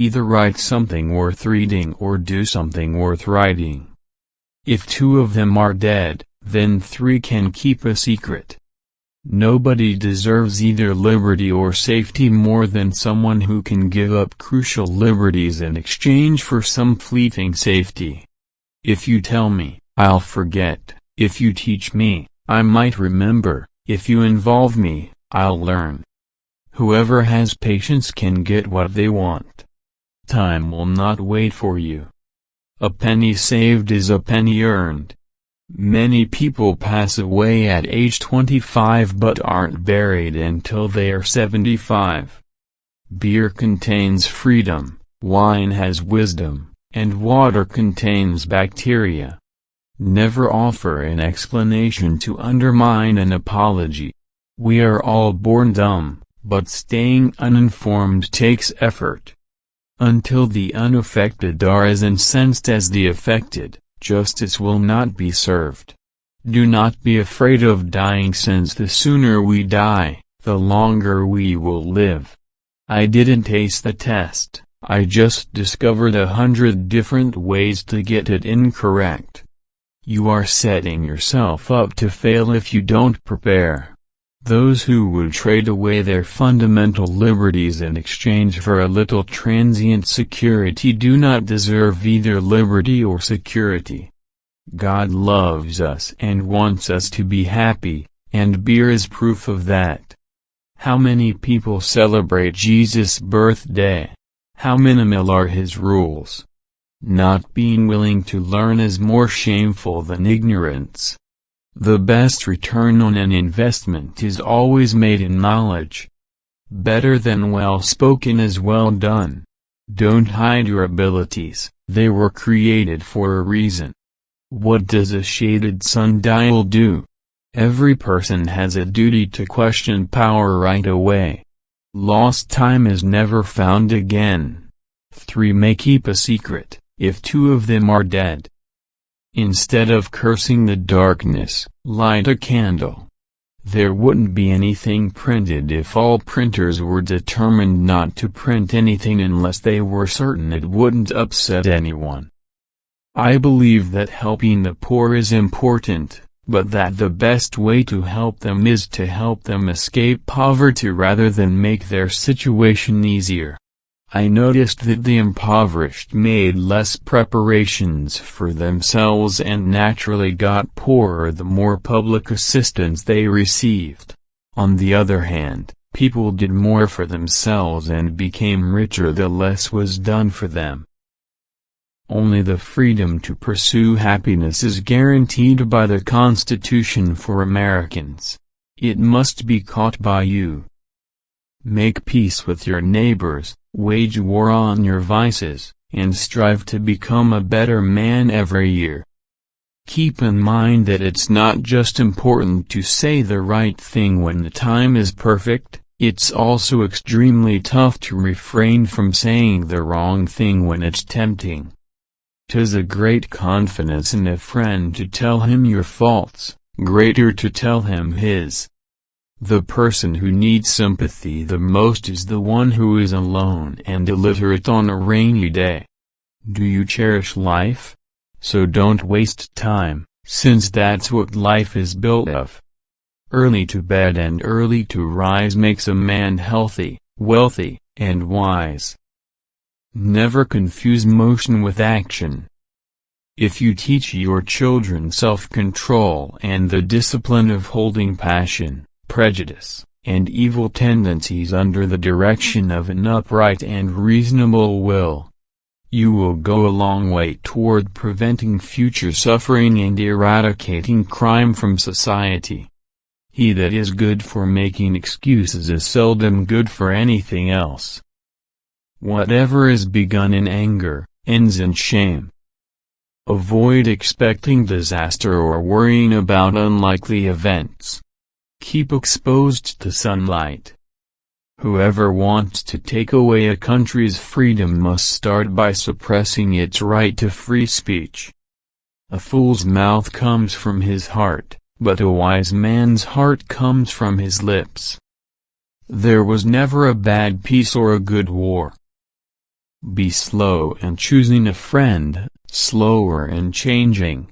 Either write something worth reading or do something worth writing. If two of them are dead, then three can keep a secret. Nobody deserves either liberty or safety more than someone who can give up crucial liberties in exchange for some fleeting safety. If you tell me, I'll forget. If you teach me, I might remember. If you involve me, I'll learn. Whoever has patience can get what they want. Time will not wait for you. A penny saved is a penny earned. Many people pass away at age 25 but aren't buried until they are 75. Beer contains freedom, wine has wisdom, and water contains bacteria. Never offer an explanation to undermine an apology. We are all born dumb, but staying uninformed takes effort. Until the unaffected are as incensed as the affected, justice will not be served. Do not be afraid of dying, since the sooner we die, the longer we will live. I didn't ace the test, I just discovered 100 different ways to get it incorrect. You are setting yourself up to fail if you don't prepare. Those who would trade away their fundamental liberties in exchange for a little transient security do not deserve either liberty or security. God loves us and wants us to be happy, and beer is proof of that. How many people celebrate Jesus' birthday? How minimal are his rules? Not being willing to learn is more shameful than ignorance. The best return on an investment is always made in knowledge. Better than well spoken is well done. Don't hide your abilities, they were created for a reason. What does a shaded sundial do? Every person has a duty to question power right away. Lost time is never found again. Three may keep a secret, if two of them are dead. Instead of cursing the darkness, light a candle. There wouldn't be anything printed if all printers were determined not to print anything unless they were certain it wouldn't upset anyone. I believe that helping the poor is important, but that the best way to help them is to help them escape poverty rather than make their situation easier. I noticed that the impoverished made less preparations for themselves and naturally got poorer the more public assistance they received. On the other hand, people did more for themselves and became richer the less was done for them. Only the freedom to pursue happiness is guaranteed by the Constitution for Americans. It must be caught by you. Make peace with your neighbors, wage war on your vices, and strive to become a better man every year. Keep in mind that it's not just important to say the right thing when the time is perfect, it's also extremely tough to refrain from saying the wrong thing when it's tempting. 'Tis a great confidence in a friend to tell him your faults, greater to tell him his. The person who needs sympathy the most is the one who is alone and illiterate on a rainy day. Do you cherish life? So don't waste time, since that's what life is built of. Early to bed and early to rise makes a man healthy, wealthy, and wise. Never confuse motion with action. If you teach your children self-control and the discipline of holding passion, prejudice, and evil tendencies under the direction of an upright and reasonable will, you will go a long way toward preventing future suffering and eradicating crime from society. He that is good for making excuses is seldom good for anything else. Whatever is begun in anger, ends in shame. Avoid expecting disaster or worrying about unlikely events. Keep exposed to sunlight. Whoever wants to take away a country's freedom must start by suppressing its right to free speech. A fool's mouth comes from his heart, but a wise man's heart comes from his lips. There was never a bad peace or a good war. Be slow in choosing a friend, slower in changing.